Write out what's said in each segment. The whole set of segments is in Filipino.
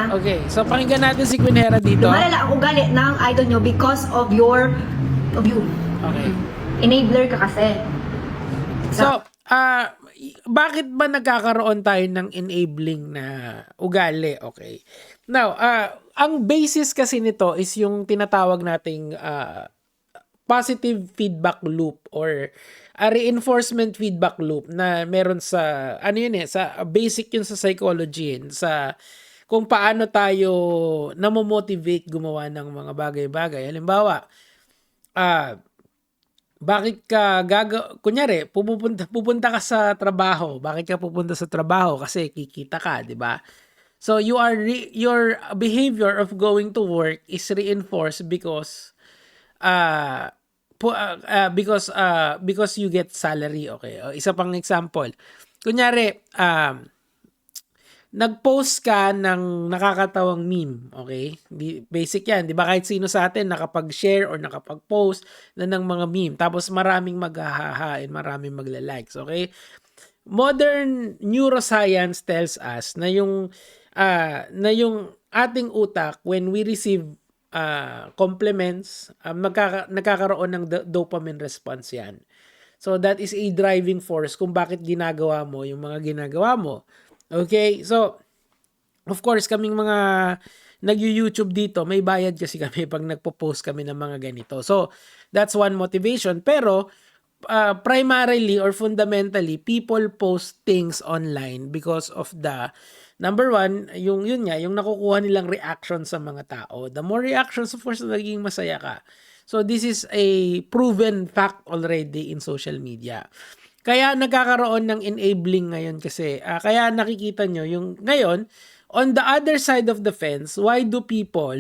Okay, so pakinggan natin si Queen Hera dito. Lumalala ang ugali ng idol nyo because of you. Okay. Enabler ka kasi. So, bakit ba nagkakaroon tayo ng enabling na ugali? Okay. Now, ang basis kasi nito is yung tinatawag nating positive feedback loop or a reinforcement feedback loop na meron sa sa basic yun sa psychology sa kung paano tayo namomotivate gumawa ng mga bagay-bagay. Halimbawa, bakit ka kunyari pupunta ka sa trabaho. Bakit ka pupunta sa trabaho? Kasi kikita ka, 'di ba? So your behavior of going to work is reinforced because because you get salary, okay? O, isa pang example. Kunyari, nag-post ka ng nakakatawang meme, okay? Basic yan, di ba? Kahit sino sa atin nakapag-share or nakapag-post na ng mga meme. Tapos maraming maghahahain, maraming magla-likes, okay? Modern neuroscience tells us na yung ating utak, when we receive compliments, nagkakaroon ng dopamine response yan. So that is a driving force kung bakit ginagawa mo yung mga ginagawa mo. Okay? So, of course, kaming mga nag-YouTube dito, may bayad kasi kami pag nagpo-post kami ng mga ganito. So, that's one motivation. Pero, primarily or fundamentally, people post things online because of the, number one, yung nakukuha nilang reaction sa mga tao. The more reactions, of course, naging masaya ka. So, this is a proven fact already in social media. Kaya nagkakaroon ng enabling ngayon kasi kaya nakikita nyo yung ngayon on the other side of the fence, why do people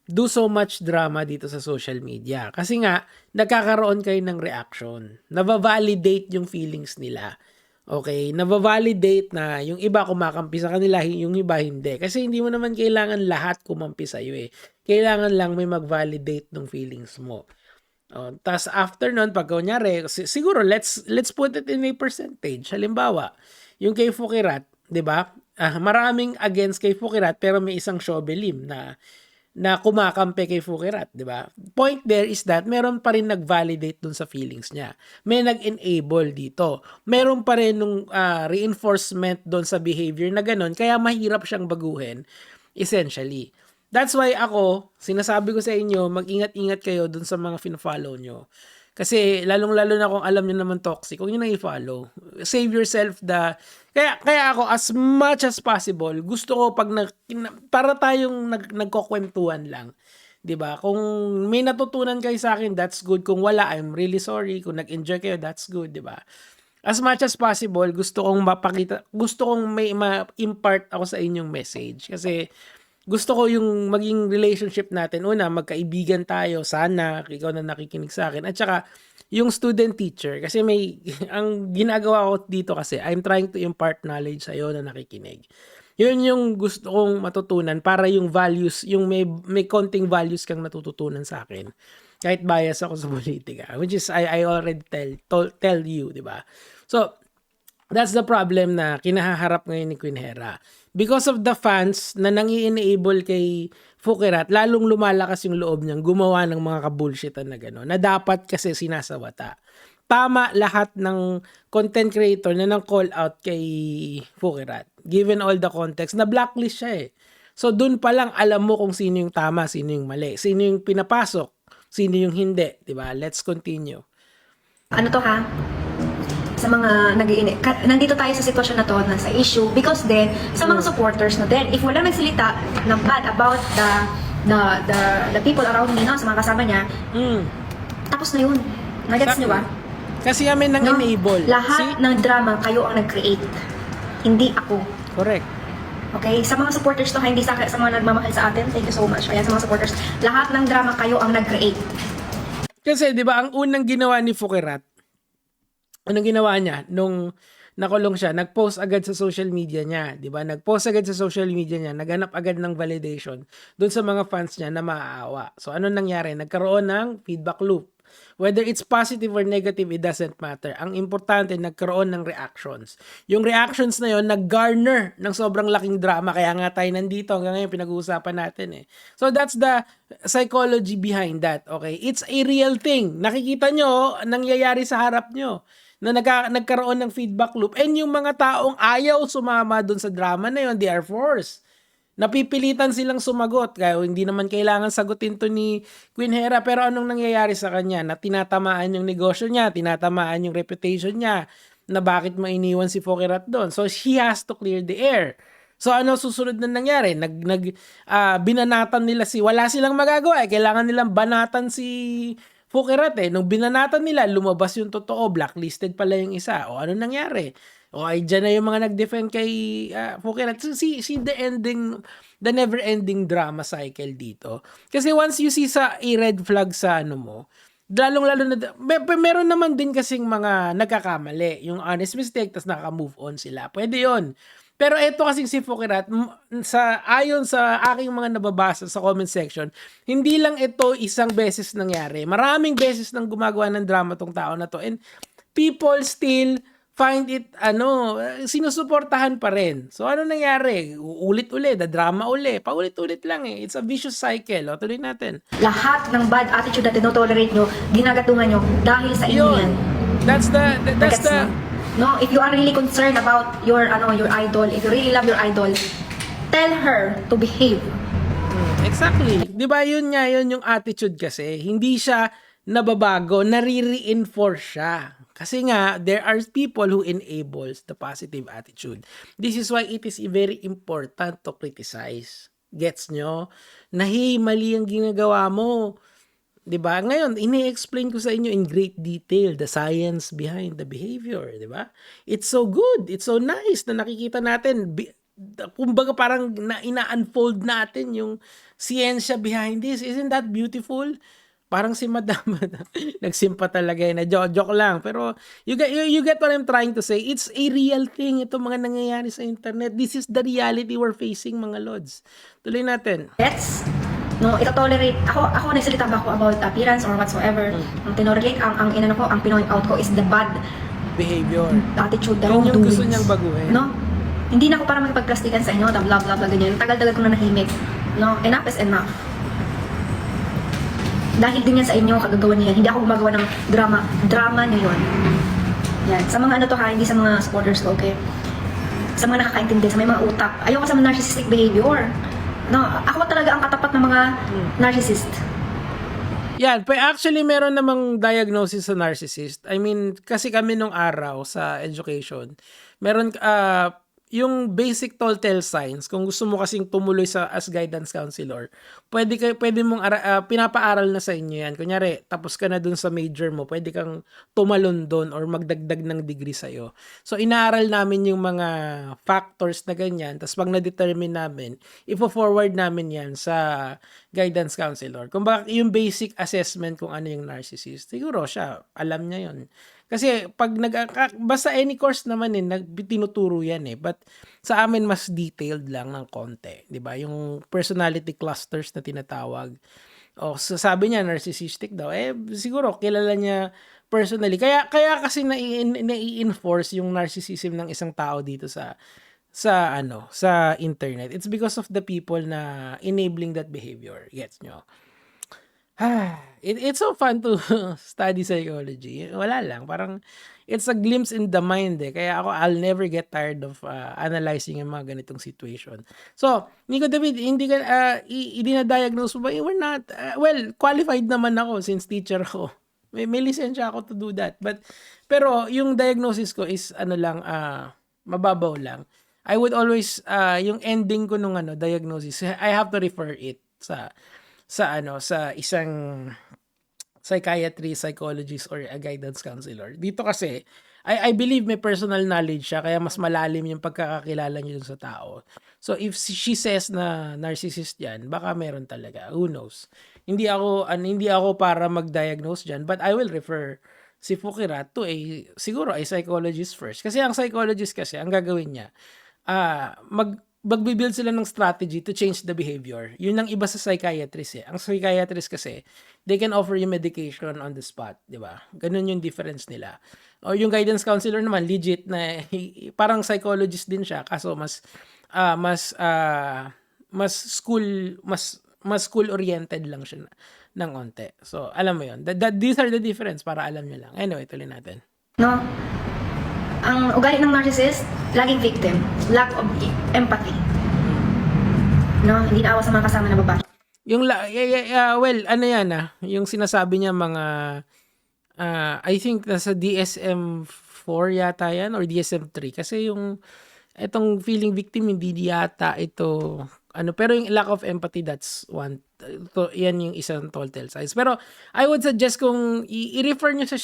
do so much drama dito sa social media? Kasi nga nagkakaroon kayo ng reaction. Nava-validate yung feelings nila. Okay, nava-validate na yung iba kumakampi sa kanila, yung iba hindi. Kasi hindi mo naman kailangan lahat kumampi sa iyo eh. Kailangan lang may mag-validate ng feelings mo. Tas after nun, pag kunyari, siguro let's put it in a percentage. Halimbawa, yung kay Fukirat, 'di ba? Maraming against kay Fukirat pero may isang Shobelim na kumakampi kay Fukirat, 'di ba? Point there is that meron pa rin nag-validate dun sa feelings niya. May nag-enable dito. Meron pa rin nung reinforcement dun sa behavior na ganun, kaya mahirap siyang baguhin essentially. That's why ako, sinasabi ko sa inyo, mag-ingat-ingat kayo dun sa mga fin-follow nyo. Kasi lalong-lalo na kung alam nyo naman toxic, huwag nyo na i-follow. Save yourself the... Kaya ako, as much as possible, gusto ko para tayong nagkukwentuhan lang. 'Di ba? Kung may natutunan kayo sa akin, that's good. Kung wala, I'm really sorry. Kung nag-enjoy kayo, that's good, 'di ba? As much as possible, gusto kong may ma-impart ako sa inyong message. Kasi gusto ko yung maging relationship natin. Una, magkaibigan tayo. Sana, ikaw na nakikinig sa akin. At saka, yung student-teacher. Kasi ang ginagawa ko dito kasi, I'm trying to impart knowledge sa'yo na nakikinig. Yun yung gusto kong matutunan para yung values, yung may konting values kang natututunan sa akin. Kahit bias ako sa politika. Which is, I already tell you, di ba? So, that's the problem na kinahaharap ngayon ni Queen Hera. Because of the fans na nangi-enable kay Fukirat, lalong lumalakas yung loob niyang gumawa ng mga kabulshitan na gano'n, na dapat kasi sinasawata. Tama lahat ng content creator na nang call out kay Fukirat. Given all the context, na blacklist siya eh. So dun pa lang alam mo kung sino yung tama, sino yung mali, sino yung pinapasok, sino yung hindi, 'di ba? Let's continue. Ano to ha? Sa mga nandito tayo sa sitwasyon na to, na sa issue, because then, sa mga supporters na din, if wala nagsalita ng bad about the people around me, no, sa mga kasama niya, tapos na yun. Nagets niyo ba? Kasi kami nang enable. Lahat ng drama, kayo ang nag-create. Hindi ako. Correct. Okay? Sa mga supporters to, hindi sa mga nagmamahal sa atin, thank you so much. Ayan, sa mga supporters, lahat ng drama, kayo ang nag-create. Kasi, di ba, ang unang ginawa ni Fukirat, anong ginawa niya nung nakulong siya? Nag-post agad sa social media niya, 'di ba? Nag-post agad sa social media niya, naghanap agad ng validation doon sa mga fans niya na maaawa. So ano nangyari? Nagkaroon ng feedback loop. Whether it's positive or negative, it doesn't matter. Ang importante, nagkaroon ng reactions. Yung reactions na yon nag-garner ng sobrang laking drama. Kaya nga tayo nandito. Hanggang ngayon, pinag-uusapan natin eh. So, that's the psychology behind that. Okay? It's a real thing. Nakikita nyo, nangyayari sa harap nyo na nagkaroon ng feedback loop. And yung mga taong ayaw sumama dun sa drama na yon, they are forced. Napipilitan silang sumagot. Kaya hindi naman kailangan sagutin to ni Queen Hera. Pero anong nangyayari sa kanya? Na tinatamaan yung negosyo niya, tinatamaan yung reputation niya, na bakit mainiwan si Fokirat doon. So, she has to clear the air. So, ano susunod na nangyari? Binanatan nila wala silang magagawa. Kailangan nilang banatan si Fokirat eh. Nung binanatan nila, lumabas yung totoo. Blacklisted pala yung isa. O, ano nangyari? O ay dyan na yung mga nag-defend kay Fokirat. So, see the never-ending drama cycle dito. Kasi once you see a red flag sa mo, lalong-lalo na, meron naman din kasing mga nagkakamali. Yung honest mistake, tas naka-move on sila. Pwede yon. Pero ito kasing si Fokirat, ayon sa aking mga nababasa sa comment section, hindi lang ito isang beses nangyari. Maraming beses nang gumagawa ng drama tong tao na to. And people still find it, sinusuportahan pa rin. So, ano nangyari? Ulit-ulit, drama paulit-ulit lang eh. It's a vicious cycle. O, tuloy natin. Lahat ng bad attitude na tinotolerate nyo, ginagatungan nyo dahil sa inyo yan. That's the No, if you are really concerned about your idol, if you really love your idol, tell her to behave. Exactly. 'Di ba yun yung attitude kasi. Hindi siya nababago, nare-reinforce siya. Kasi nga, there are people who enables the positive attitude. This is why it is very important to criticize. Gets nyo? Na hey, mali ang ginagawa mo. 'Di ba? Ngayon, ini-explain ko sa inyo in great detail the science behind the behavior, 'di ba? It's so good, it's so nice na nakikita natin kumbaga parang ina-unfold natin yung siyensya behind this. Isn't that beautiful? Parang si Madam nagsimpa talaga na joke lang, pero you get what I'm trying to say. It's a real thing ito mga nangyayari sa internet. This is the reality we're facing, mga lods. Tuloy natin. Yes. No, ito tolerate. Ako nagsalita ba ako about appearance or whatsoever. Ang tinorelate, ang pinong out ko is the bad Behavior. attitude, the Yun yung wrongdoings. gusto niyang baguhin. No? Hindi na ako para makipagplastikan sa inyo, the blah blah blah ganyan. Tagal-tagal ko na nahimik. No, enough is enough. Dahil din yan sa inyo, kagagawa niyan. Hindi ako gumagawa ng drama. Drama niyo yun. Yan. Sa mga hindi sa mga supporters ko, okay? Sa mga nakakaintindi, sa may mga utak. Ayoko sa mga narcissistic behavior. No, ako talaga ang katapat ng mga narcissist. Yan, actually meron namang diagnosis sa narcissist. I mean, kasi kami nung araw sa education, meron yung basic telltale signs. Kung gusto mo kasing tumuloy as guidance counselor, pwede mong pinapaaral na sa inyo yan. Kunyari, tapos ka na dun sa major mo, pwede kang tumalon dun or magdagdag ng degree sa'yo. So, inaaral namin yung mga factors na ganyan. Tapos pag na-determine namin, ipo-forward namin yan sa guidance counselor. Kung yung basic assessment kung ano yung narcissist, siguro siya, alam niya yun. Kasi pag basta any course naman tinuturo yan eh. But sa amin mas detailed lang ng konti, 'di ba? Yung personality clusters na tinatawag. O sabi niya narcissistic daw. Siguro kilala niya personally. Kaya kasi nai-enforce yung narcissism ng isang tao dito sa internet. It's because of the people na enabling that behavior. Gets nyo? It's so fun to study psychology. Wala lang. Parang, it's a glimpse in the mind eh. Kaya I'll never get tired of analyzing yung mga ganitong situation. So, Nico David, hindi ka, i-diagnose mo ba? We're not, qualified naman ako since teacher ako. May lisensya ako to do that. Pero, yung diagnosis ko is, mababaw lang. I would always, yung ending ko nung diagnosis, I have to refer it sa isang psychiatry, psychologist, or a guidance counselor. Dito kasi, I believe may personal knowledge siya, kaya mas malalim yung pagkakakilala niyo dun sa tao. So, if she says na narcissist yan, baka meron talaga. Who knows? Hindi ako para mag-diagnose dyan, but I will refer si Fokirat to siguro a psychologist first. Kasi ang psychologist kasi, ang gagawin niya, magbi-build sila ng strategy to change the behavior. Yun ang iba sa psychiatrist eh. Ang psychiatrist kasi, they can offer you medication on the spot, di ba? Ganun yung difference nila. O yung guidance counselor naman, legit na, parang psychologist din siya, kaso mas school oriented lang siya ng onte. So, alam mo yun. These are the difference para alam nyo lang. Anyway, tuloy natin. No? Ang ugali ng narcissist, laging victim. Lack of empathy. No? Hindi naawa sa mga kasama na babae. Yung well, ano yan yung sinasabi niya mga I think nasa DSM-4 yata yan or DSM-3 kasi yung etong feeling victim hindi yata ito pero yung lack of empathy, that's one yan yung isang telltale signs. Pero I would suggest kung i-refer niyo siya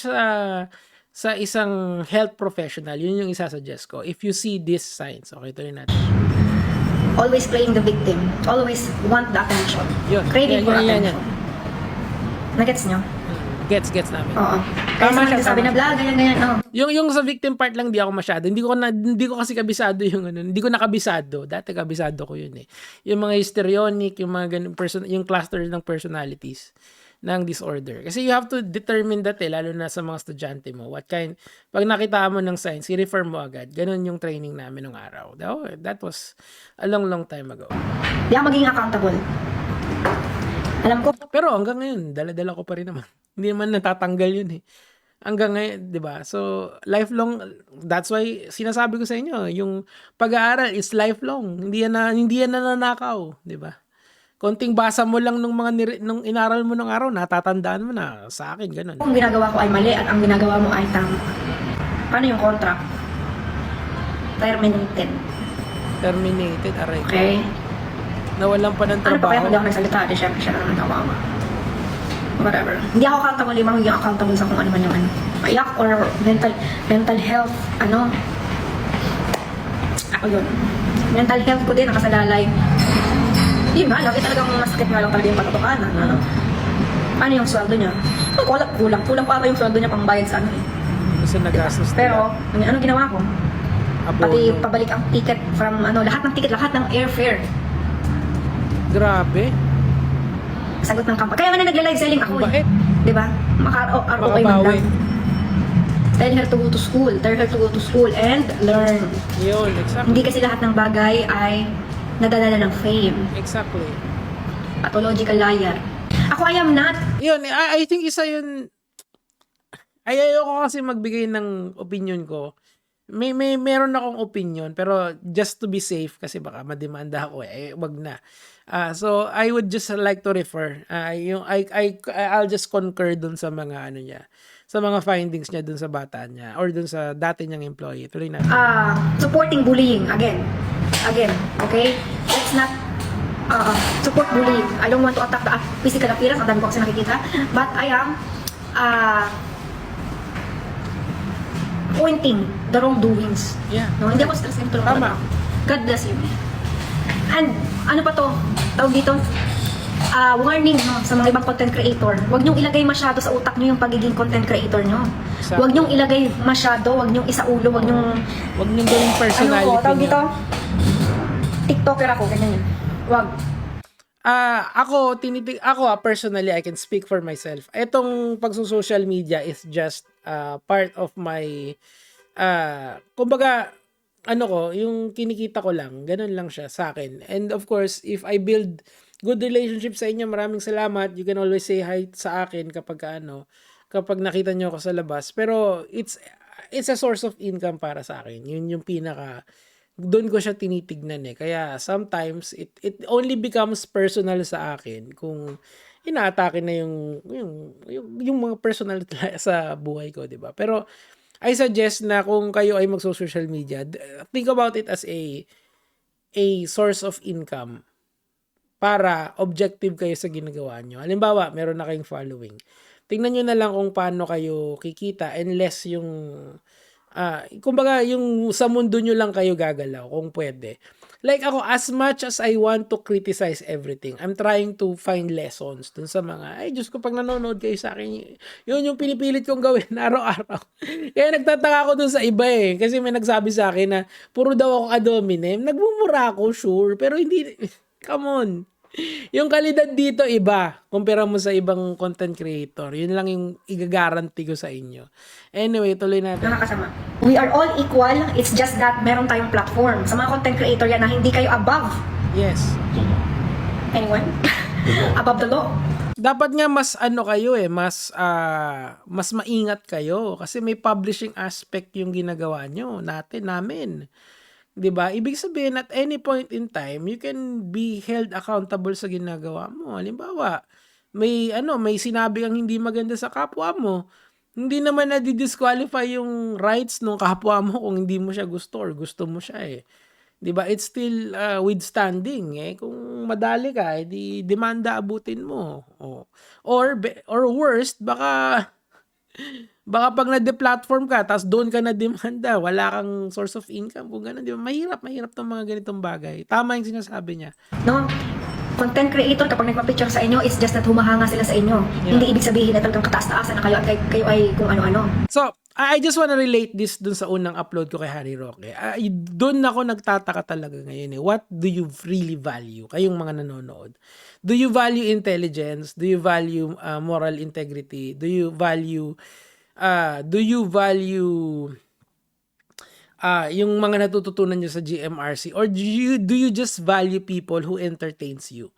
sa isang health professional, yun yung isa-suggest ko. If you see these signs, okay, tuloy natin. Always playing the victim. Always want the attention. Yun. Craving for Yan. attention. Nagets nyo? Gets namin. Oo. Kaya sa mga sabi na blah, ganyan. Oh. Yung sa victim part lang di ako masyado. Hindi ko kasi kabisado yung hindi ko nakabisado. Dati kabisado ko yun eh. Yung mga histrionic, yung mga ganun yung cluster ng personalities ng disorder. Kasi you have to determine that lalo na sa mga estudyante mo. Pag nakita mo ng signs, i-refer mo agad. Ganun yung training namin nung araw. That was a long time ago. Di ako magiging accountable. Alam ko. Pero hanggang ngayon, dala-dala ko pa rin naman. Hindi naman natatanggal yun eh. Hanggang ngayon, di ba? So, lifelong, that's why sinasabi ko sa inyo, yung pag-aaral is lifelong. Hindi yan nananakaw, di ba? Konting basa mo lang nung inaral mo ng araw, natatandaan mo na. Sa akin, ganun. Kung ginagawa ko ay mali at ang ginagawa mo ay tama. Paano yung contract? Terminated, aray ko. okay? Nawalan pa ng Ano pa kaya trabaho. kung di ako nagsalita? Di syempre siya naman kawawa. Whatever. Hindi ako accountable, yung magiging accountable sa kung ano man yung payak or mental health, ako yun. Mental health ko din, nakasalalay. Yun nga, lagi talagang masakit nga lang talaga yung patutukanan. Ano yung sweldo niya? Kulang pa ba yung sweldo niya pang bayad sa Kasi nagastos Pero, ano ginawa ko? Pati Abono. pabalik ang ticket from, lahat ng ticket, lahat ng airfare. Grabe. Sagot ng kampanya. Kaya nga na nagla-live selling ako Bakit? Diba? Maka-ROI man Makabawi. lang. Tell her to go to school. Tell her to go to school and learn. Yun, exactly. Hindi kasi lahat ng bagay ay nadadala ng fame. Exactly. Pathological liar. Ako, I am not. Yun, I think isa yun. Ayoko kasi magbigay ng opinion ko. Meron akong opinion pero just to be safe kasi baka mademanda ako wag na. So I would just like to refer I'll just concur dun sa mga niya, sa mga findings niya dun sa bata niya or dun sa dati niyang employee. Tuloy na. Supporting bullying again, okay? Let's not support bullying. I don't want to attack the physical appearance, ang dami ko kasi nakikita, but I am pointing the wrongdoings. Yeah. No, hindi ako stress nito. Tama. God bless you. And ano pa to? Tawag dito? Warning sa mga ibang content creator. Huwag niyong ilagay masyado sa utak niyo yung pagiging content creator niyo. Exactly. Huwag niyong ilagay masyado, huwag niyong isaulo, huwag niyong gawing personality tawag niyo. dito? TikToker ako, ganyan yun. Huwag. Ako personally, I can speak for myself. Etong pagso-social media is just part of my kumbaga yung kinikita ko lang, ganun lang siya sa akin. And of course, if I build good relationship sa inyo, maraming salamat. You can always say hi sa akin kapag nakita niyo ako sa labas. Pero it's a source of income para sa akin. Yun yung doon ko siya tinitignan Kaya sometimes it only becomes personal sa akin kung inaatake na yung mga personal sa buhay ko, 'di ba? Pero I suggest na kung kayo ay magso-social media, think about it as a source of income para objective kayo sa ginagawa nyo. Halimbawa, meron na kayong following. Tingnan nyo na lang kung paano kayo kikita unless yung kumbaga yung sa mundo nyo lang kayo gagalaw kung pwede. Like ako, as much as I want to criticize everything, I'm trying to find lessons dun sa mga, ay Diyos ko, pag nanonood kayo sa akin, yun yung pinipilit kong gawin araw-araw. Kaya nagtataka ako dun sa iba kasi may nagsabi sa akin na puro daw ako adominem. Nagmumura ako, sure, pero hindi, come on. Yung kalidad dito iba, kumpara mo sa ibang content creator. Yun lang yung igagaranti ko sa inyo. Anyway, tuloy natin. Mga kasama. We are all equal. It's just that meron tayong platform. Sa mga content creator yan na hindi kayo above Yes. anyone. Above the law. Dapat nga mas kayo mas maingat kayo kasi may publishing aspect yung ginagawa nyo, namin. 'Di ba? Ibig sabihin at any point in time, you can be held accountable sa ginagawa mo. Halimbawa, may sinabi kang hindi maganda sa kapwa mo. Hindi naman na disqualify yung rights ng kapwa mo kung hindi mo siya gusto or gusto mo siya 'Di ba? It's still withstanding Kung madali ka, di demanda abutin mo. Or worst, baka pag na-deplatform ka, tapos doon ka na-demanda, wala kang source of income, kung gano'n, di ba? Mahirap tong mga ganitong bagay. Tama yung sinasabi niya. No? Content creator, kapag nagpa-picture sa inyo, it's just that humahanga sila sa inyo. Yeah. Hindi ibig sabihin na talagang kataas-taasan na kayo at kayo ay kung ano-ano. So, I just wanna relate this dun sa unang upload ko kay Harry Roque. Doon ako nagtataka talaga ngayon What do you really value? Kayong mga nanonood. Do you value intelligence? Do you value moral integrity? Do you value yung mga natututunan nyo sa GMRC? Or do you just value people who entertains you?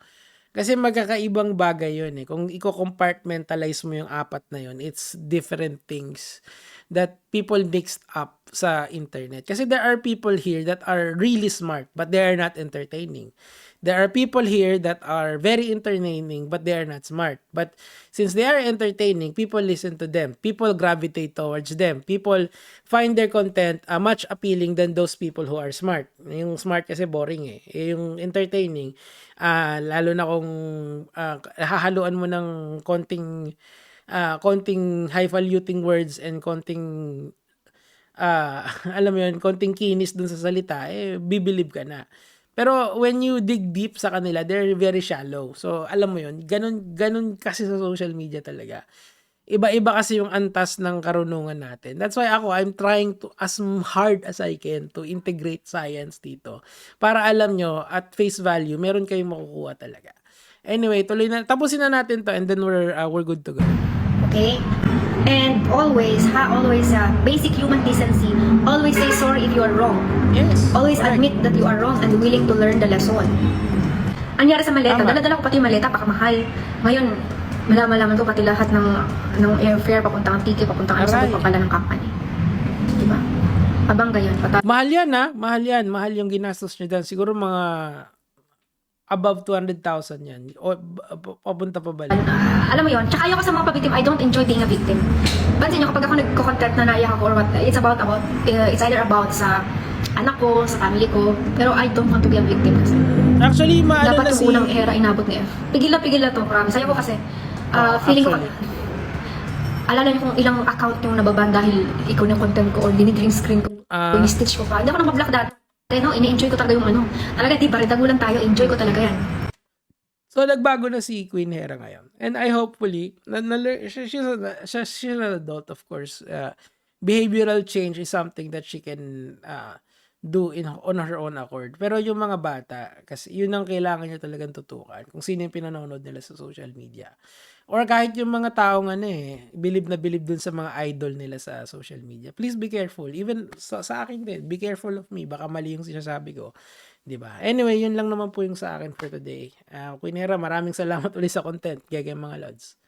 Kasi magkakaibang bagay yun Kung i-compartmentalize mo yung apat na yun, it's different things that people mixed up sa internet. Kasi there are people here that are really smart, but they are not entertaining. There are people here that are very entertaining, but they are not smart. But since they are entertaining, people listen to them. People gravitate towards them. People find their content much appealing than those people who are smart. Yung smart kasi boring Yung entertaining, lalo na kung hahaluan mo ng konting highfalutin words and konting alam mo yun, konting kinis dun sa salita, bibilib ka na. Pero when you dig deep sa kanila, they're very shallow. So, alam mo yun, ganun kasi sa social media talaga. Iba-iba kasi yung antas ng karunungan natin. That's why I'm trying to, as hard as I can, to integrate science dito. Para alam nyo, at face value, meron kayong makukuha talaga. Anyway, tuloy na. Tapusin na natin to and then we're good to go. Okay? And always, basic human decency, always say sorry if you are wrong. Yes. Always correct. admit that you are wrong and willing to learn the lesson. Anyari sa maleta, Tama. dala-dala ko pati yung maleta, pakamahal. Ngayon, malaman ko pati lahat ng airfare, papuntang Antique, papuntang Aray. Ano, pala ng company. Diba? Pabangga yun. Mahal yan Mahal yan. Mahal yung ginastos nyo dyan. Siguro mga above 200,000 yan. O papunta pa balik. Alam mo yun, tsaka ayoko sa mga pa-victim, I don't enjoy being a victim. Pansin nyo, kapag ako nagko-content na naiyak ako or what, it's either about sa anak ko, sa family ko, pero I don't want to be a victim kasi. Actually, maano Dapat na yung unang era inabot ni F. Pigil na to, promise. Ayaw ko kasi, feeling ko, alala niyo kung ilang account yung nababan dahil ikaw yung content ko or dinidring screen ko, stitch ko pa. Hindi ako nang mablock dati. Ini-enjoy ko talaga yung Talaga, di ba, dagulan tayo, enjoy ko talaga yan. So, nagbago na si Queen Hera ngayon. And I hopefully, she's an adult, of course. Behavioral change is something that she can do on her own accord. Pero yung mga bata, kasi yun ang kailangan niya talagang tutukan. Kung sino yung pinanonood nila sa social media. Or kahit yung mga taong bilib na bilib dun sa mga idol nila sa social media. Please be careful. Even sa akin din, be careful of me. Baka mali yung sinasabi ko. 'Di ba? Anyway, yun lang naman po yung sa akin for today. Queen Hera, maraming salamat ulit sa content. Gagay mga lods.